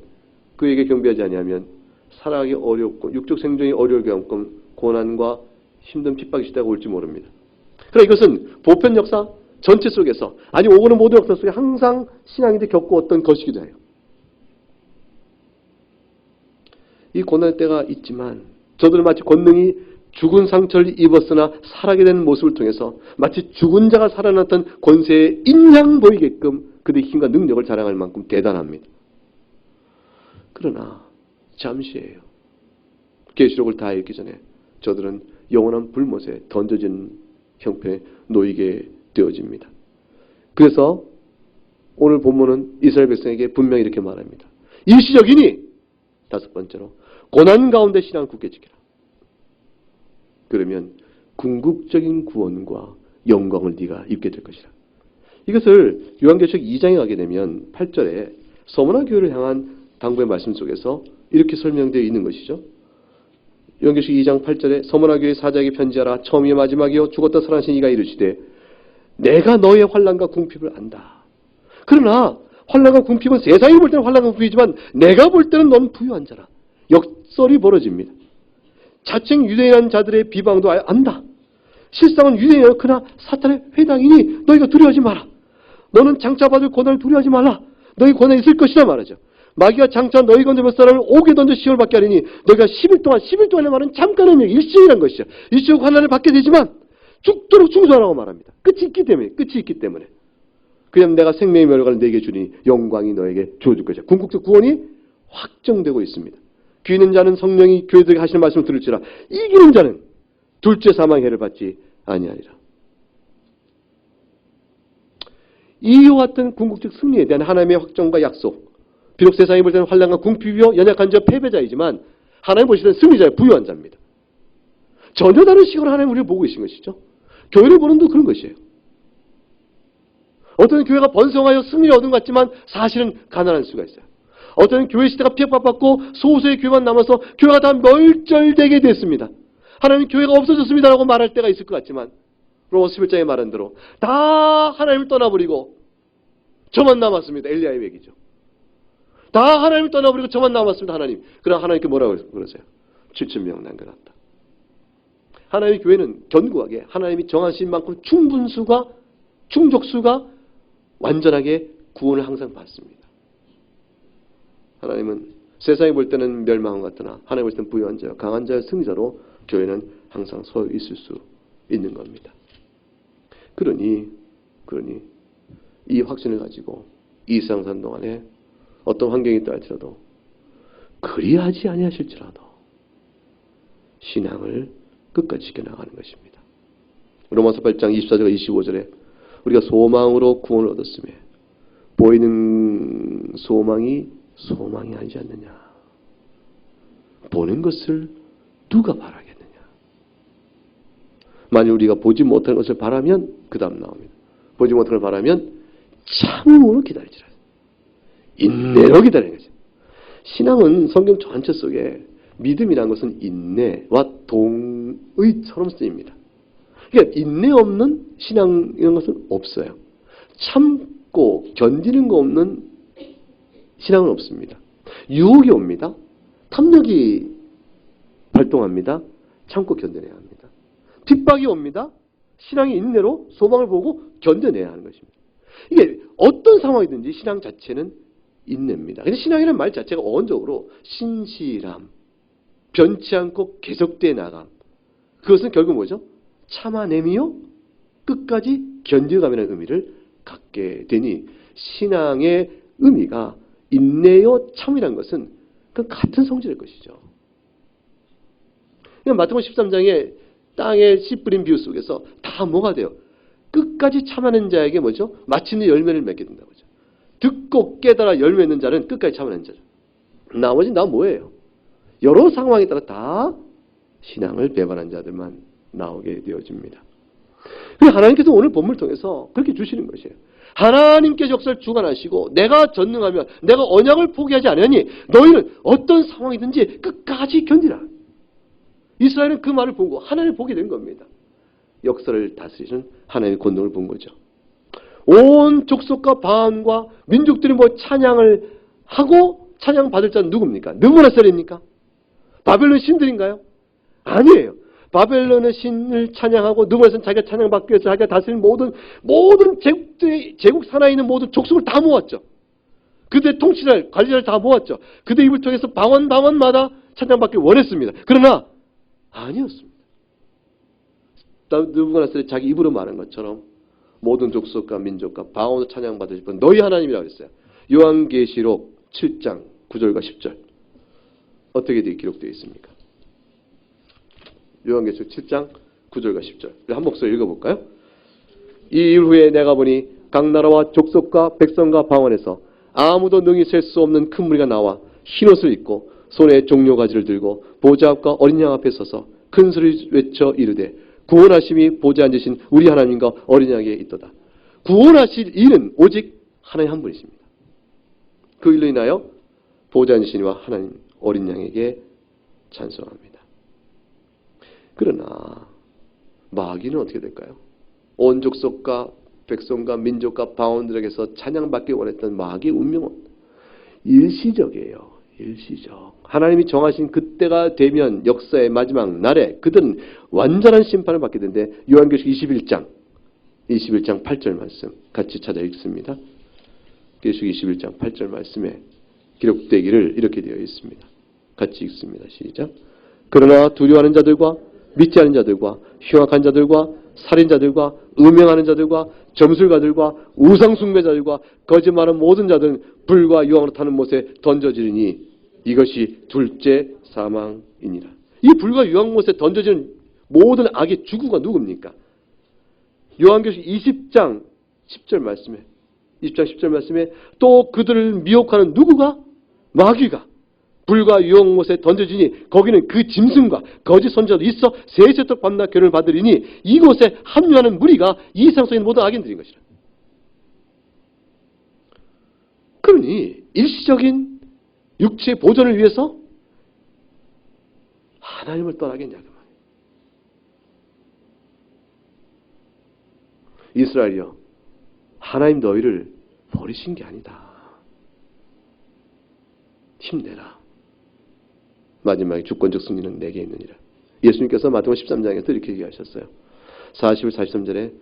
살아가기 어렵고 육적 생존이 어려울 경험, 고난과 힘든 핍박이 시대가 올지 모릅니다. 그러나 이것은 보편 역사 전체 속에서 아니 오고는 모든 역사 속에 항상 신앙인들이 겪어왔던 것이기도 해요. 이 고난의 때가 있지만 저들은 마치 권능이 죽은 상처를 입었으나 살아게 되는 모습을 통해서 마치 죽은 자가 살아났던 권세의 인양 보이게끔 그들의 힘과 능력을 자랑할 만큼 대단합니다. 그러나 잠시예요. 계시록을 다 읽기 전에 저들은 영원한 불못에 던져진 형편에 놓이게 되어집니다. 그래서 오늘 본문은 이스라엘 백성에게 분명히 이렇게 말합니다. 일시적이니 다섯 번째로 고난 가운데 신앙을 굳게 지키라. 그러면 궁극적인 구원과 영광을 네가 입게 될 것이라. 이것을 요한계시록 2장에 가게 되면 8절에 서머나 교회를 향한 당부의 말씀 속에서 이렇게 설명되어 있는 것이죠. 요한계시록 2장 8절에 서머나 교회 사자에게 편지하라. 처음이요 마지막이요 죽었다 살아나신 이가 이르시되 내가 너의 환난과 궁핍을 안다. 그러나 환난과 궁핍은 세상이 볼 때는 환난과 궁핍이지만 내가 볼 때는 너는 부유한 자라. 역설이 벌어집니다. 자칭 유대인한 자들의 비방도 안다. 실상은 유대인이여 그러나 사탄의 회당이니 너희가 두려워하지 마라. 너는 장차 받을 고난을 두려워하지 말라. 너희 고난이 있을 것이라 말하죠. 마귀가 장차 너희 건져 몇 사람을 옥에 던져 시험을 받게 하리니 너희가 10일 동안의 말은 잠깐의 일, 일시적이란 것이죠. 일시적 환난을 받게 되지만 죽도록 충성하라고 말합니다. 끝이 있기 때문에. 그냥 내가 생명의 멸관을 내게 주니 영광이 너에게 주어질 것이야. 궁극적 구원이 확정되고 있습니다. 귀 있는 자는 성령이 교회들에게 하시는 말씀을 들을지라. 이기는 자는 둘째 사망의 해를 받지 아니하리라. 이와 같은 궁극적 승리에 대한 하나님의 확정과 약속. 비록 세상이 볼 때는 환난과 궁핍이요 연약한 자 패배자이지만 하나님 보실 때는 승리자의 부유한 자입니다. 전혀 다른 식으로 하나님 우리를 보고 계신 것이죠. 교회를 보는 도 그런 것이에요. 어떤 교회가 번성하여 승리를 얻은 것 같지만 사실은 가난한 수가 있어요. 어떤 교회 시대가 핍박받고 소수의 교회만 남아서 교회가 다 멸절되게 됐습니다. 하나님 교회가 없어졌습니다라고 말할 때가 있을 것 같지만 로마서 11장에 말한 대로 다 하나님을 떠나버리고 저만 남았습니다. 엘리야의 얘기죠. 다 하나님을 떠나버리고 저만 남았습니다. 하나님. 그럼 하나님께 뭐라고 그러세요? 7,000명 남겨놨다. 하나님의 교회는 견고하게 하나님이 정하신 만큼 충족수가 완전하게 구원을 항상 받습니다. 하나님은 세상이 볼 때는 멸망한 것 같으나 하나님 볼 때는 부유한 자, 강한 자의 승리자로 교회는 항상 서 있을 수 있는 겁니다. 그러니 이 확신을 가지고 이 세상 사는 동안에 어떤 환경이 있다 할지라도 그리하지 아니하실지라도 신앙을 끝까지 지켜나가는 것입니다. 로마서 8장 24절과 25절에 우리가 소망으로 구원을 얻었으며 보이는 소망이 아니지 않느냐. 보는 것을 누가 바라겠느냐. 만일 우리가 보지 못하는 것을 바라면 그 다음 나옵니다. 보지 못하는 것을 바라면 참음으로 기다리지라. 인내로 기다리는 거죠. 신앙은 성경 전체 속에 믿음이라는 것은 인내와 동의처럼 쓰입니다. 그러니까 인내 없는 신앙이라는 것은 없어요. 참고 견디는 거 없는 신앙은 없습니다. 유혹이 옵니다. 탐욕이 발동합니다. 참고 견뎌내야 합니다. 핍박이 옵니다. 신앙의 인내로 소망을 보고 견뎌내야 하는 것입니다. 이게 어떤 상황이든지 신앙 자체는 인내입니다. 근데 신앙이라는 말 자체가 어원적으로 신실함, 변치 않고 계속되어 나감. 그것은 결국 뭐죠? 참아내미요 끝까지 견뎌가면의 의미를 갖게 되니 신앙의 의미가 인내요 참이라는 것은 그 같은 성질일 것이죠. 마태복음 13장에 땅에 씨 뿌린 비유 속에서 다 뭐가 돼요? 끝까지 참아낸 자에게 뭐죠? 마침내 열매를 맺게 된다고 하죠. 듣고 깨달아 열매 맺는 자는 끝까지 참아낸 자죠. 나머지는 다 뭐예요? 여러 상황에 따라 다 신앙을 배반한 자들만 나오게 되어집니다. 그래서 하나님께서 오늘 본문을 통해서 그렇게 주시는 것이에요. 하나님께 역사를 주관하시고 내가 전능하며 내가 언약을 포기하지 않으니 너희는 어떤 상황이든지 끝까지 견디라. 이스라엘은 그 말을 보고 하나님을 보게 된 겁니다. 역사를 다스리는 하나님의 권능을 본 거죠. 온 족속과 방언과 민족들이 찬양을 하고 찬양 받을 자는 누굽니까? 느부갓네살입니까? 바벨론 신들인가요? 아니에요. 바벨론의 신을 찬양하고 느부갓네살은 자기가 찬양받기 위해서 자기가 다스리는 모든 제국 산하에 있는 모든 족속을 다 모았죠. 그들의 통치를 관리자를 다 모았죠. 그들 입을 통해서 방언마다 찬양받기 원했습니다. 그러나 아니었습니다. 느부갓네살이 자기 입으로 말한 것처럼 모든 족속과 민족과 방언으로 찬양받으실 분 너희 하나님이라고 했어요. 요한계시록 7장 9절과 10절 어떻게 기록되어 있습니까? 요한계시록 7장 9절과 10절 한 목소리 읽어볼까요? 이 일 후에 내가 보니 각 나라와 족속과 백성과 방언에서 아무도 능히 셀 수 없는 큰 무리가 나와 흰옷을 입고 손에 종려가지를 들고 보좌 앞과 어린 양 앞에 서서 큰 소리 외쳐 이르되 구원하심이 보좌에 앉으신 우리 하나님과 어린 양에게 있도다. 구원하실 이는 오직 하나님 한 분이십니다. 그 일로 인하여 보좌에 앉으신 이와 하나님 어린 양에게 찬송합니다. 그러나 마귀는 어떻게 될까요? 온 족속과 백성과 민족과 방언들에게서 찬양받기 원했던 마귀의 운명은 일시적이에요. 일시적. 하나님이 정하신 그때가 되면 역사의 마지막 날에 그들은 완전한 심판을 받게 되는데 요한계시록 21장 8절 말씀 같이 찾아 읽습니다. 계시록 21장 8절 말씀에 기록되기를 이렇게 되어 있습니다. 같이 읽습니다. 시작. 그러나 두려워하는 자들과 믿지 않는 자들과 흉악한 자들과 살인자들과 음행하는 자들과 점술가들과 우상숭배자들과 거짓말하는 모든 자들은 불과 유황으로 타는 못에 던져지리니 이것이 둘째 사망이니라. 이 불과 유황못에 던져지는 모든 악의 주구가 누굽니까? 요한계시록 20장 10절 말씀에 또 그들을 미혹하는 누구가? 마귀가 불과 유황못에 던져지니 거기는 그 짐승과 거짓 선지자도 있어 세세토록 밤낮 교훈을 받으리니 이곳에 합류하는 무리가 이 세상 속에 있는 모든 악인들인 것이라. 그러니 일시적인 육체의 보존을 위해서 하나님을 떠나겠냐 그 말이에요. 이스라엘이여 하나님 너희를 버리신 게 아니다. 힘내라. 마지막에 주권적 승리는 내게 있느니라. 예수님께서 마태복음 13장에서 이렇게 얘기하셨어요. 40절 43절에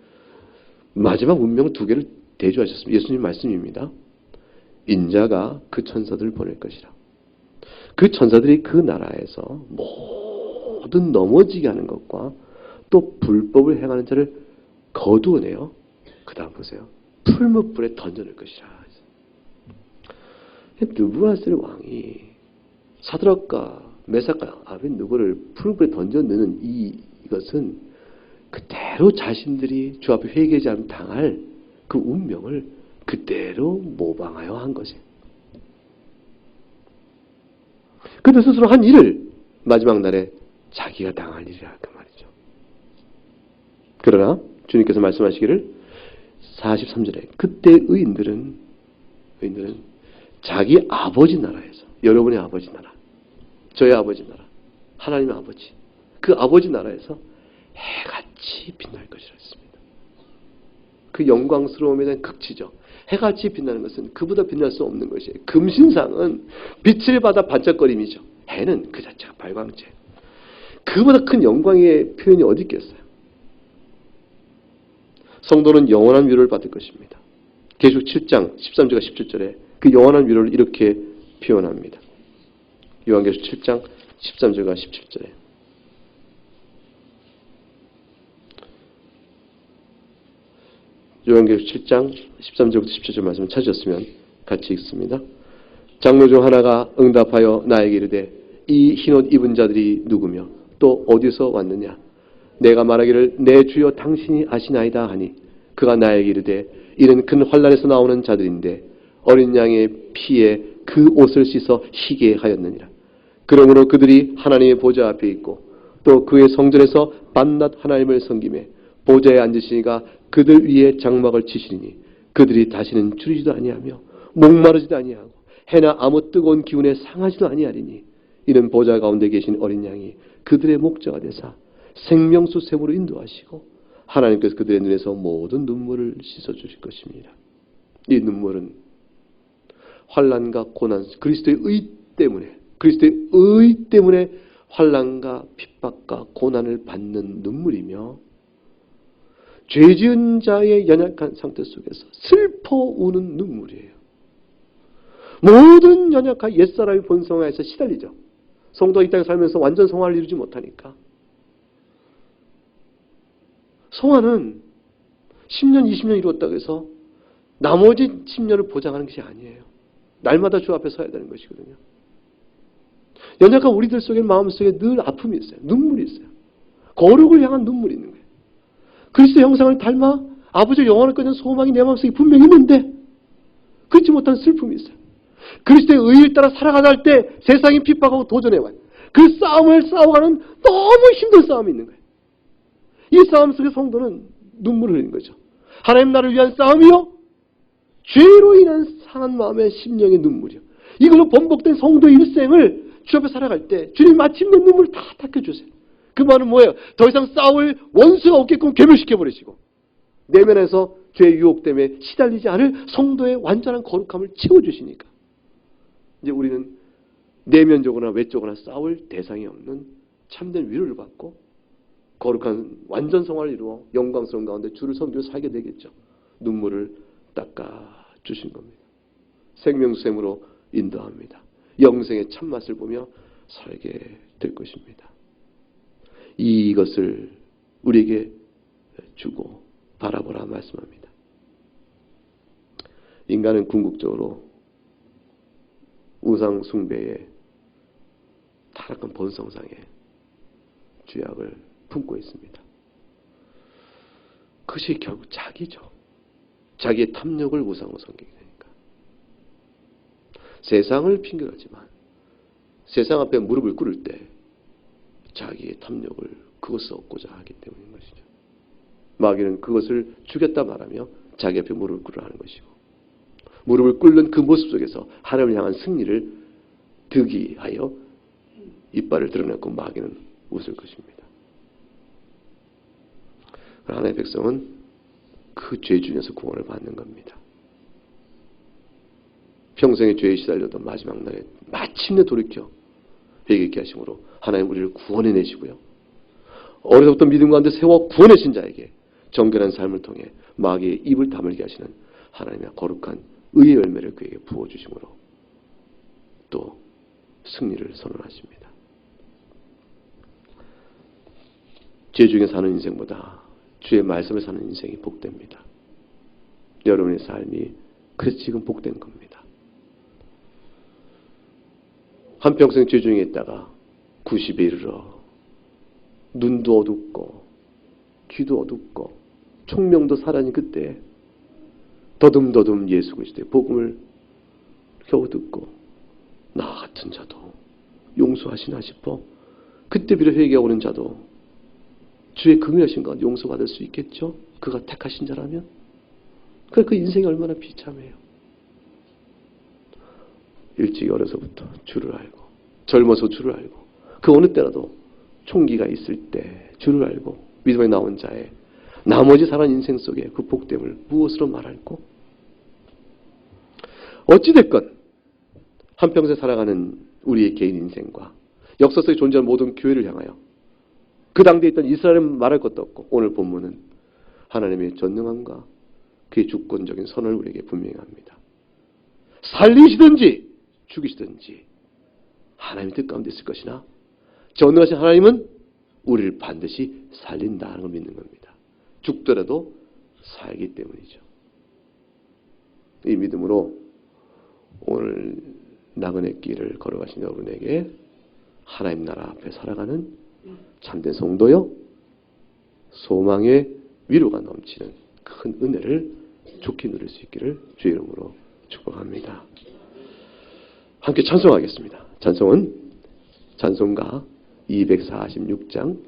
마지막 운명 두 개를 대조하셨습니다. 예수님 말씀입니다. 인자가 그 천사들을 보낼 것이라. 그 천사들이 그 나라에서 모든 넘어지게 하는 것과 또 불법을 행하는 자를 거두어내요. 그 다음 보세요. 풀무불에 던져낼 것이라. 느부갓네살 왕이 사드락과 메삭과 아벤느고를 풀무불에 던져내는 이것은 그대로 자신들이 주 앞에 회개하지 않으면 당할 그 운명을 그대로 모방하여 한 것이에요. 그들 스스로 한 일을 마지막 날에 자기가 당할 일이라 그 말이죠. 그러나 주님께서 말씀하시기를 43절에 그때 의인들은 자기 아버지 나라에서 여러분의 아버지 나라 저의 아버지 나라 하나님의 아버지 그 아버지 나라에서 해같이 빛날 것이라 했습니다. 그 영광스러움에 대한 극치죠. 해같이 빛나는 것은 그보다 빛날 수 없는 것이에요. 금신상은 빛을 받아 반짝거림이죠. 해는 그 자체가 발광체. 그보다 큰 영광의 표현이 어디 있겠어요. 성도는 영원한 위로를 받을 것입니다. 계시록 7장 13절과 17절에 그 영원한 위로를 이렇게 표현합니다. 요한계시록 7장 13절과 17절에 요한계시록 7장 13절부터 17절 말씀을 찾으셨으면 같이 읽습니다. 장로 중 하나가 응답하여 나에게 이르되 이 흰옷 입은 자들이 누구며 또 어디서 왔느냐? 내가 말하기를 내 주여 당신이 아시나이다 하니 그가 나에게 이르되 이는 큰 환난에서 나오는 자들인데 어린 양의 피에 그 옷을 씻어 희게 하였느니라. 그러므로 그들이 하나님의 보좌 앞에 있고 또 그의 성전에서 밤낮 하나님을 섬기매 보좌에 앉으시니가 그들 위에 장막을 치시리니 그들이 다시는 줄이지도 아니하며 목마르지도 아니하고 해나 아무 뜨거운 기운에 상하지도 아니하리니 이는 보좌 가운데 계신 어린 양이 그들의 목자가 되사 생명수 샘으로 인도하시고 하나님께서 그들의 눈에서 모든 눈물을 씻어주실 것입니다. 이 눈물은 환난과 고난, 그리스도의 의 때문에 환난과 핍박과 고난을 받는 눈물이며 죄 지은 자의 연약한 상태 속에서 슬퍼 우는 눈물이에요. 모든 연약한 옛사람의 본성에서 시달리죠. 성도가 이 땅에 살면서 완전 성화를 이루지 못하니까. 성화는 10년, 20년 이루었다고 해서 나머지 10년을 보장하는 것이 아니에요. 날마다 주 앞에 서야 되는 것이거든요. 연약한 우리들 속에 마음속에 늘 아픔이 있어요. 눈물이 있어요. 거룩을 향한 눈물이 있는 거예요. 그리스도 형상을 닮아 아버지의 영원을 끄는 소망이 내 마음속에 분명히 있는데 그렇지 못한 슬픔이 있어요. 그리스도의 의를 따라 살아갈 때 세상이 핍박하고 도전해와요. 그 싸움을 싸워가는 너무 힘든 싸움이 있는 거예요. 이 싸움 속에 성도는 눈물을 흘리는 거죠. 하나님 나를 위한 싸움이요, 죄로 인한 상한 마음의 심령의 눈물이요. 이걸로 번복된 성도의 일생을 주 앞에 살아갈 때 주님 마침내 눈물을 다 닦여주세요. 그 말은 뭐예요? 더 이상 싸울 원수가 없게끔 괴멸시켜버리시고 내면에서 죄의 유혹 때문에 시달리지 않을 성도의 완전한 거룩함을 채워주시니까 이제 우리는 내면적으로나 외적으로나 싸울 대상이 없는 참된 위로를 받고 거룩한 완전 성화를 이루어 영광스러운 가운데 주를 섬기며 살게 되겠죠. 눈물을 닦아주신 겁니다. 생명샘으로 인도합니다. 영생의 참맛을 보며 살게 될 것입니다. 이것을 우리에게 주고 바라보라 말씀합니다. 인간은 궁극적으로 우상 숭배의 타락한 본성상에 죄악을 품고 있습니다. 그것이 결국 자기죠. 자기의 탐욕을 우상으로 섬기게 되니까. 세상을 핑계하지만 세상 앞에 무릎을 꿇을 때 자기의 탐욕을 그것을 얻고자 하기 때문인 것이죠. 마귀는 그것을 죽였다 말하며 자기 앞에 무릎을 꿇으라 하는 것이고 무릎을 꿇는 그 모습 속에서 하나님을 향한 승리를 득이하여 이빨을 드러내고 마귀는 웃을 것입니다. 하나님의 백성은 그 죄 중에서 구원을 받는 겁니다. 평생의 죄에 시달려도 마지막 날에 마침내 돌이켜 회개케 하심으로 하나님 우리를 구원해내시고요. 어려서부터 믿음 가운데 세워 구원하신 자에게 정결한 삶을 통해 마귀의 입을 다물게 하시는 하나님의 거룩한 의의 열매를 그에게 부어주심으로 또 승리를 선언하십니다. 죄 중에 사는 인생보다 주의 말씀을 사는 인생이 복됩니다. 여러분의 삶이 그래서 지금 복된 겁니다. 한평생 죄 중에 있다가 90에 이르러 눈도 어둡고 귀도 어둡고 총명도 사라진 그때 더듬더듬 예수 그리스도의 복음을 겨우 듣고 나 같은 자도 용서하시나 싶어 그때 비로 회개하고 오는 자도 주의 긍휼하신 가운데 용서받을 수 있겠죠? 그가 택하신 자라면? 그 인생이 얼마나 비참해요. 일찍 어려서부터 주를 알고 젊어서 주를 알고 그 어느 때라도 총기가 있을 때 주를 알고 믿음에 나온 자의 나머지 살아난 인생 속에 그 복됨을 무엇으로 말할꼬? 어찌됐건 한평생 살아가는 우리의 개인 인생과 역사 속에 존재하는 모든 교회를 향하여 그 당대에 있던 이스라엘은 말할 것도 없고 오늘 본문은 하나님의 전능함과 그의 주권적인 선언을 우리에게 분명히 합니다. 살리시든지 죽이시든지 하나님의 뜻 가운데 있을 것이나 전능하신 하나님은 우리를 반드시 살린다는 걸 믿는 겁니다. 죽더라도 살기 때문이죠. 이 믿음으로 오늘 나그네 길을 걸어가신 여러분에게 하나님 나라 앞에 살아가는 참된 성도요 소망의 위로가 넘치는 큰 은혜를 좋게 누릴 수 있기를 주의 이름으로 축복합니다. 함께 찬송하겠습니다. 찬송은 찬송가 246장